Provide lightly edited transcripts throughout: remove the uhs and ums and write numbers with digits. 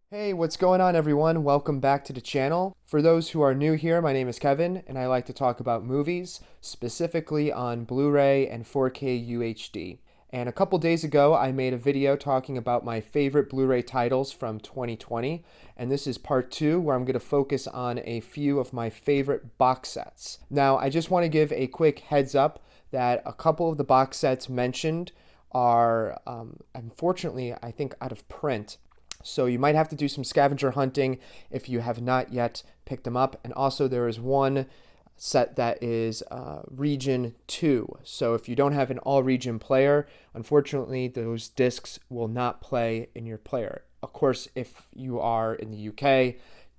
Hey, what's going on, everyone? Welcome back to the channel. For those who are new here, my name is Kevin, and I like to talk about movies, specifically on Blu-ray and 4K UHD. And a couple days ago, I made a video talking about my favorite Blu-ray titles from 2020, and this is part two, where I'm going to focus on a few of my favorite box sets. Now, I just want to give a quick heads up that a couple of the box sets mentioned are, unfortunately, I think out of print. So you might have to do some scavenger hunting if you have not yet picked them up. And also there is one set that is region 2. So if you don't have an all region player, unfortunately those discs will not play in your player. Of course, if you are in the UK,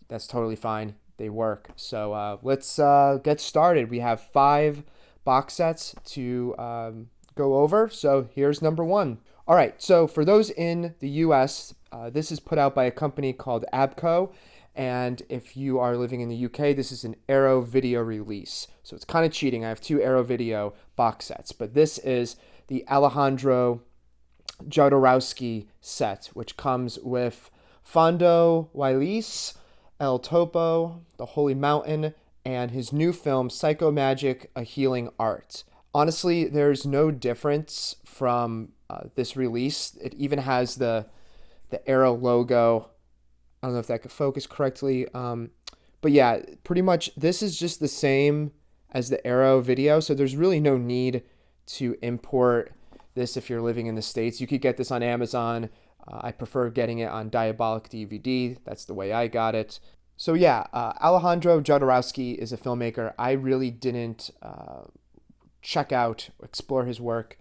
that's totally fine. They work. So let's get started. We have 5 box sets to go over. So here's number 1. All right, so for those in the US, this is put out by a company called Abco, and if you are living in the UK, this is an Arrow Video release. So it's kind of cheating. I have 2 Arrow Video box sets, but this is the Alejandro Jodorowsky set, which comes with Fondo Wailis, El Topo, The Holy Mountain, and his new film, Psycho Magic, A Healing Art. Honestly, there's no difference from this release. It even has the Arrow logo. I don't know if that could focus correctly. But yeah, pretty much this is just the same as the Arrow video. So there's really no need to import this if you're living in the States. You could get this on Amazon. I prefer getting it on Diabolic DVD. That's the way I got it. So yeah, Alejandro Jodorowsky is a filmmaker I really didn't check out, explore his work.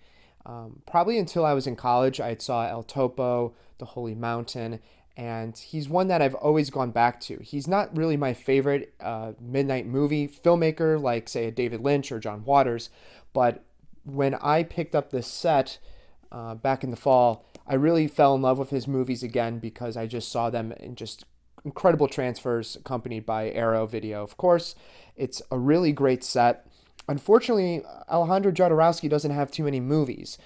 Probably until I was in college. I saw El Topo, The Holy Mountain, and he's one that I've always gone back to. He's not really my favorite midnight movie filmmaker like, say, a David Lynch or John Waters, but when I picked up this set back in the fall, I really fell in love with his movies again because I just saw them in just incredible transfers accompanied by Arrow Video. Of course, it's a really great set. Unfortunately, Alejandro Jodorowsky doesn't have too many movies,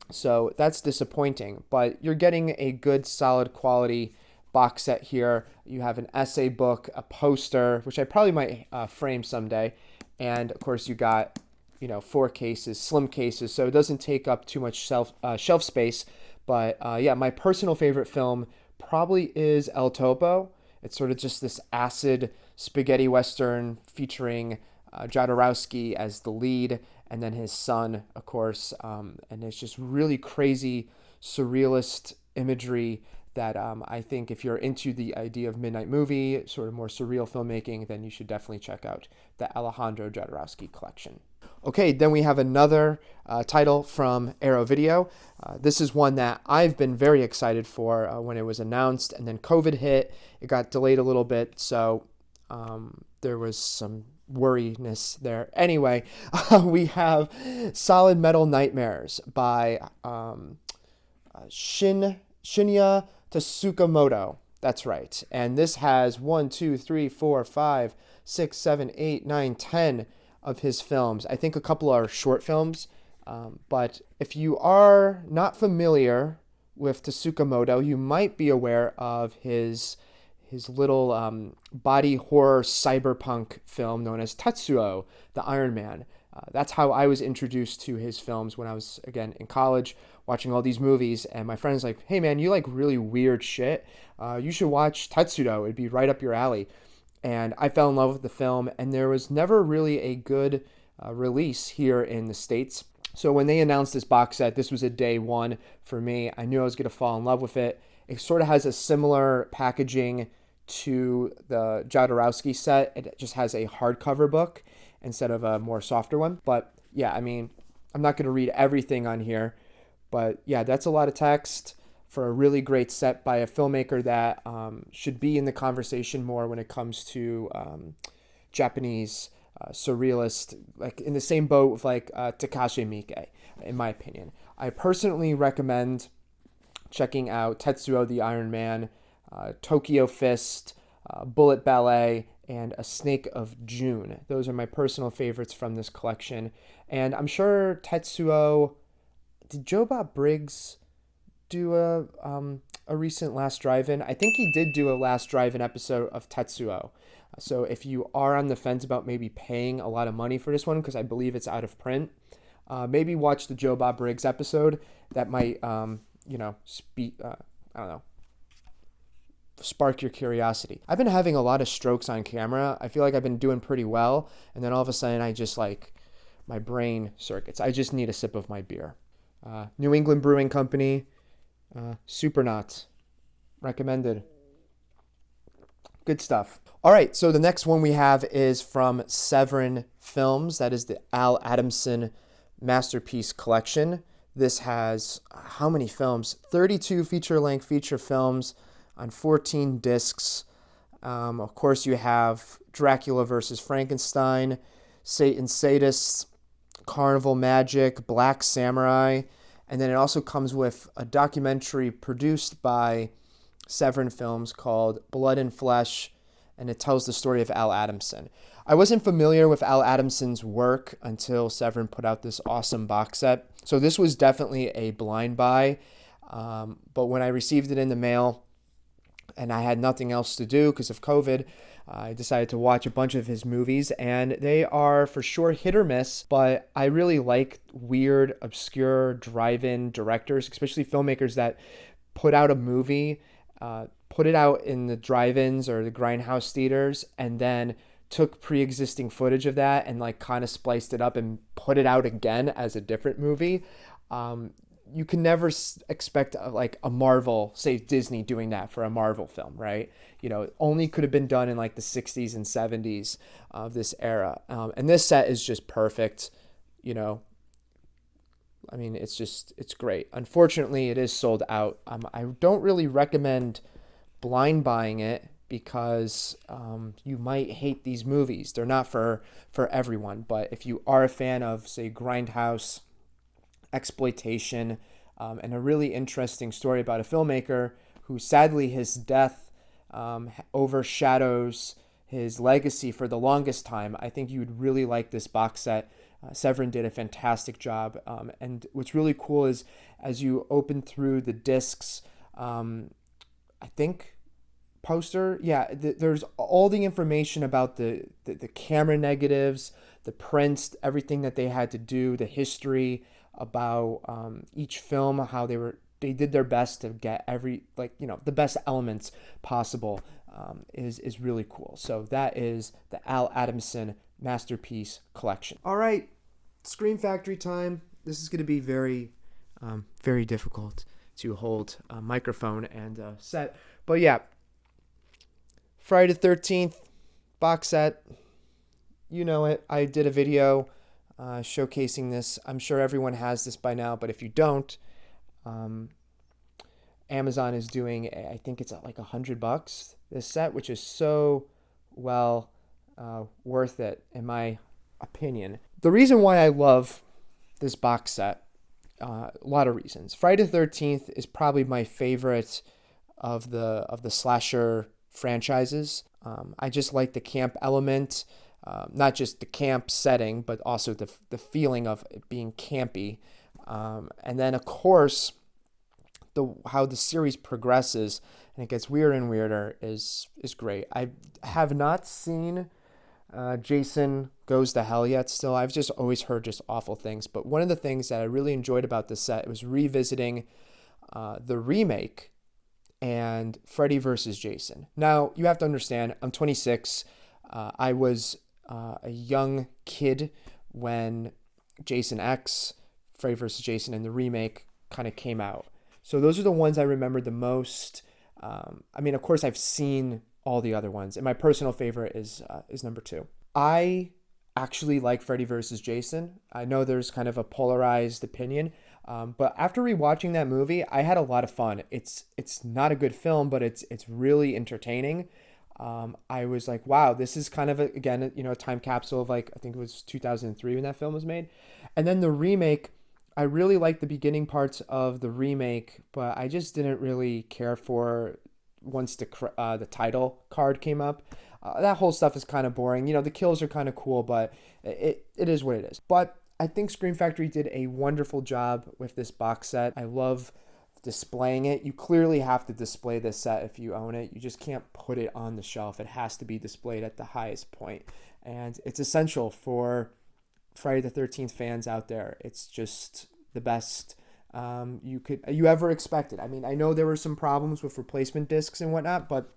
so that's disappointing. But you're getting a good, solid quality box set here. You have an essay book, a poster, which I probably might frame someday, and of course you got 4 cases, slim cases, so it doesn't take up too much shelf space. But yeah, my personal favorite film probably is El Topo. It's sort of just this acid spaghetti western featuring Jodorowsky as the lead, and then his son, of course, and it's just really crazy, surrealist imagery that I think if you're into the idea of midnight movie, sort of more surreal filmmaking, then you should definitely check out the Alejandro Jodorowsky collection. Okay, then we have another title from Arrow Video. This is one that I've been very excited for when it was announced, and then COVID hit. It got delayed a little bit, so there was some worriness there. Anyway, we have Solid Metal Nightmares by Shinya Tsukamoto. That's right. And this has 1, 2, 3, 4, 5, 6, 7, 8, 9, 10 of his films. I think a couple are short films. But if you are not familiar with Tsukamoto, you might be aware of his little body horror cyberpunk film known as Tetsuo, the Iron Man. That's how I was introduced to his films when I was, again, in college, watching all these movies. And my friend's like, hey, man, you like really weird shit. You should watch Tetsuo. It'd be right up your alley. And I fell in love with the film, and there was never really a good release here in the States. So when they announced this box set, this was a day one for me. I knew I was going to fall in love with it. It sort of has a similar packaging to the Jodorowsky set. It just has a hardcover book instead of a more softer one. But yeah, I mean, I'm not going to read everything on here, but yeah, that's a lot of text for a really great set by a filmmaker that should be in the conversation more when it comes to Japanese surrealist, like in the same boat with like Takashi Miike, in my opinion. I personally recommend checking out Tetsuo the Iron Man, Tokyo Fist, Bullet Ballet, and A Snake of June. Those are my personal favorites from this collection. And I'm sure Tetsuo, did Joe Bob Briggs do a recent Last Drive-In. I think he did do a Last Drive-In episode of Tetsuo. So if you are on the fence about maybe paying a lot of money for this one, because I believe it's out of print, maybe watch the Joe Bob Briggs episode. That might, I don't know, spark your curiosity. I've been having a lot of strokes on camera. I feel like I've been doing pretty well, and then all of a sudden I just my brain circuits. I just need a sip of my beer. New England Brewing Company, Supernauts, recommended. Good stuff. All right, so the next one we have is from Severin Films. That is the Al Adamson Masterpiece Collection. This has how many films? 32 feature-length feature films on 14 discs. Of course, you have Dracula versus Frankenstein, Satan Sadists, Carnival Magic, Black Samurai, and then it also comes with a documentary produced by Severin Films called Blood and Flesh, and it tells the story of Al Adamson. I wasn't familiar with Al Adamson's work until Severin put out this awesome box set. So this was definitely a blind buy, but when I received it in the mail and I had nothing else to do because of COVID, I decided to watch a bunch of his movies, and they are for sure hit or miss, but I really like weird, obscure drive-in directors, especially filmmakers that put out a movie, put it out in the drive-ins or the grindhouse theaters, and then took pre-existing footage of that and kind of spliced it up and put it out again as a different movie. You can never expect a Marvel, say Disney doing that for a Marvel film, right? It only could have been done in the 60s and 70s of this era. And this set is just perfect. It's great. Unfortunately, it is sold out. I don't really recommend blind buying it because you might hate these movies. They're not for everyone. But if you are a fan of, say, grindhouse, exploitation, and a really interesting story about a filmmaker who sadly his death overshadows his legacy for the longest time, I think you would really like this box set. Severin did a fantastic job. And what's really cool is as you open through the discs, I think poster, there's all the information about the camera negatives, the prints, everything that they had to do, the history about each film, how they did their best to get the best elements possible, is really cool. So that is the Al Adamson Masterpiece Collection. All right, Scream Factory time. This is going to be very, very difficult to hold a microphone and set. But yeah, Friday the 13th box set. You know it. I did a video showcasing this. I'm sure everyone has this by now, but if you don't, Amazon is doing, I think it's like $100, this set, which is so well worth it, in my opinion. The reason why I love this box set, a lot of reasons. Friday the 13th is probably my favorite of the slasher franchises. I just like the camp element, not just the camp setting, but also the feeling of it being campy. And then, of course, how the series progresses and it gets weirder and weirder is great. I have not seen Jason Goes to Hell yet still. I've just always heard just awful things. But one of the things that I really enjoyed about this set was revisiting the remake and Freddy vs. Jason. Now, you have to understand, I'm 26. I was a young kid when Jason X, Freddy vs. Jason, and the remake kind of came out. So those are the ones I remember the most. Of course, I've seen all the other ones, and my personal favorite is number 2. I actually like Freddy vs. Jason. I know there's kind of a polarized opinion, but after rewatching that movie, I had a lot of fun. It's not a good film, but it's really entertaining. I was like, wow, this is kind of a time capsule of I think it was 2003 when that film was made. And then the remake, I really liked the beginning parts of the remake, but I just didn't really care for once the title card came up. That whole stuff is kind of boring. The kills are kind of cool, but it is what it is. But I think Scream Factory did a wonderful job with this box set. I love displaying it. You clearly have to display this set if you own it. You just can't put it on the shelf. It has to be displayed at the highest point. And it's essential for Friday the 13th fans out there. It's just the best you ever expected. I mean, I know there were some problems with replacement discs and whatnot, but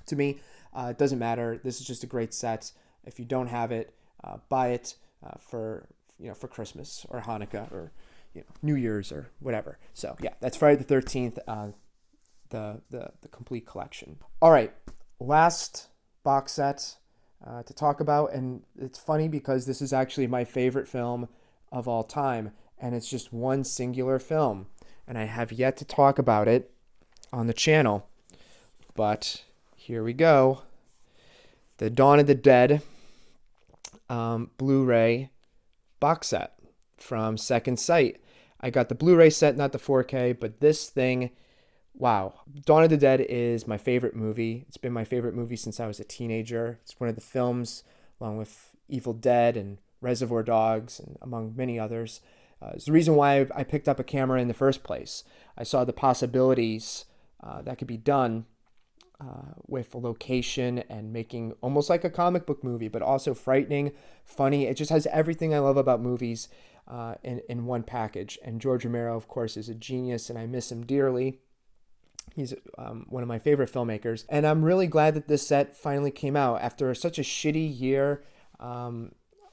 to me, it doesn't matter. This is just a great set. If you don't have it, buy it for Christmas or Hanukkah or New Year's or whatever. So yeah, that's Friday the 13th, the complete collection. All right, last box set to talk about, and it's funny because this is actually my favorite film of all time, and it's just one singular film, and I have yet to talk about it on the channel, but here we go. The Dawn of the Dead Blu-ray box set from Second Sight. I got the Blu-ray set, not the 4K, but this thing, wow. Dawn of the Dead is my favorite movie. It's been my favorite movie since I was a teenager. It's one of the films, along with Evil Dead and Reservoir Dogs, and among many others. It's the reason why I picked up a camera in the first place. I saw the possibilities that could be done with a location and making almost like a comic book movie, but also frightening, funny. It just has everything I love about movies in one package. And George Romero, of course, is a genius, and I miss him dearly. He's one of my favorite filmmakers. And I'm really glad that this set finally came out after such a shitty year.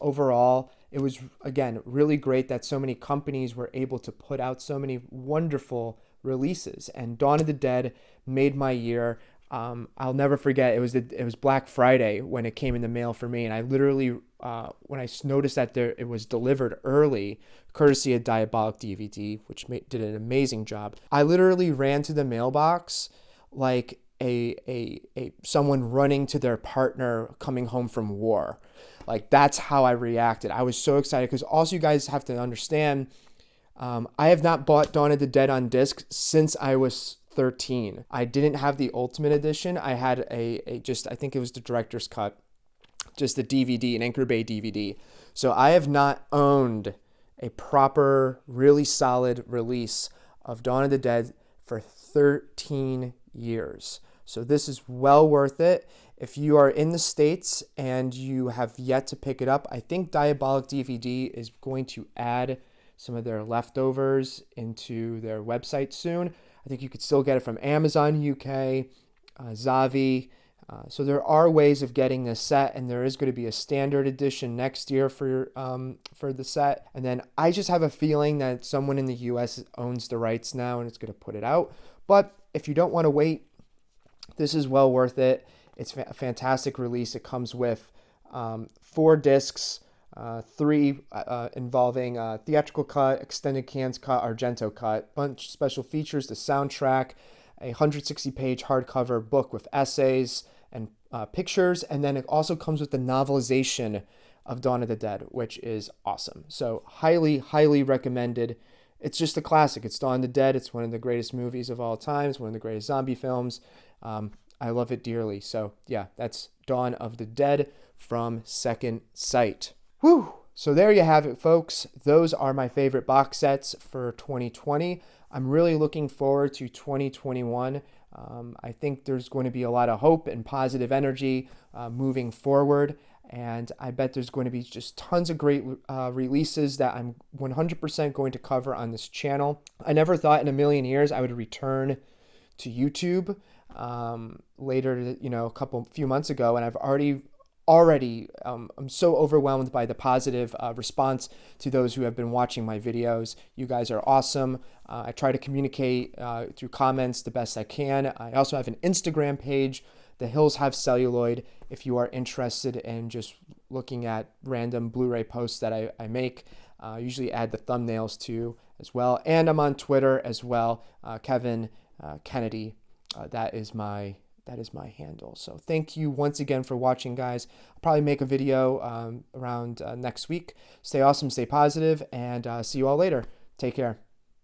Overall, it was, again, really great that so many companies were able to put out so many wonderful releases. And Dawn of the Dead made my year. I'll never forget, it was Black Friday when it came in the mail for me, and I literally, when I noticed that it was delivered early, courtesy of Diabolic DVD, which did an amazing job, I literally ran to the mailbox like someone running to their partner coming home from war. Like, that's how I reacted. I was so excited, because also you guys have to understand, I have not bought Dawn of the Dead on disc since I was 13. I didn't have the Ultimate Edition. I had I think it was the director's cut, just the DVD, an Anchor Bay DVD. So I have not owned a proper, really solid release of Dawn of the Dead for 13 years. So this is well worth it. If you are in the States and you have yet to pick it up, I think Diabolic DVD is going to add some of their leftovers into their website soon. I think you could still get it from Amazon UK, Zavi. So there are ways of getting this set, and there is going to be a standard edition next year for the set. And then I just have a feeling that someone in the US owns the rights now and it's going to put it out. But if you don't want to wait, this is well worth it. It's a fantastic release. It comes with 4 discs, 3 involving theatrical cut, extended cans cut, Argento cut, bunch of special features, the soundtrack, a 160-page hardcover book with essays and pictures, and then it also comes with the novelization of Dawn of the Dead, which is awesome. So highly, highly recommended. It's just a classic. It's Dawn of the Dead. It's one of the greatest movies of all time. It's one of the greatest zombie films. I love it dearly. So yeah, that's Dawn of the Dead from Second Sight. Whew. So there you have it, folks. Those are my favorite box sets for 2020. I'm really looking forward to 2021. I think there's going to be a lot of hope and positive energy moving forward. And I bet there's going to be just tons of great releases that I'm 100% going to cover on this channel. I never thought in a million years I would return to YouTube later, a few months ago, and I've already I'm so overwhelmed by the positive response to those who have been watching my videos. You guys are awesome. I try to communicate through comments the best I can. I also have an Instagram page, The Hills Have Celluloid, if you are interested in just looking at random Blu-ray posts that I make. I usually add the thumbnails to as well. And I'm on Twitter as well, Kevin Kennedy. That is my handle. So thank you once again for watching, guys. I'll probably make a video around next week. Stay awesome, stay positive, and see you all later. Take care.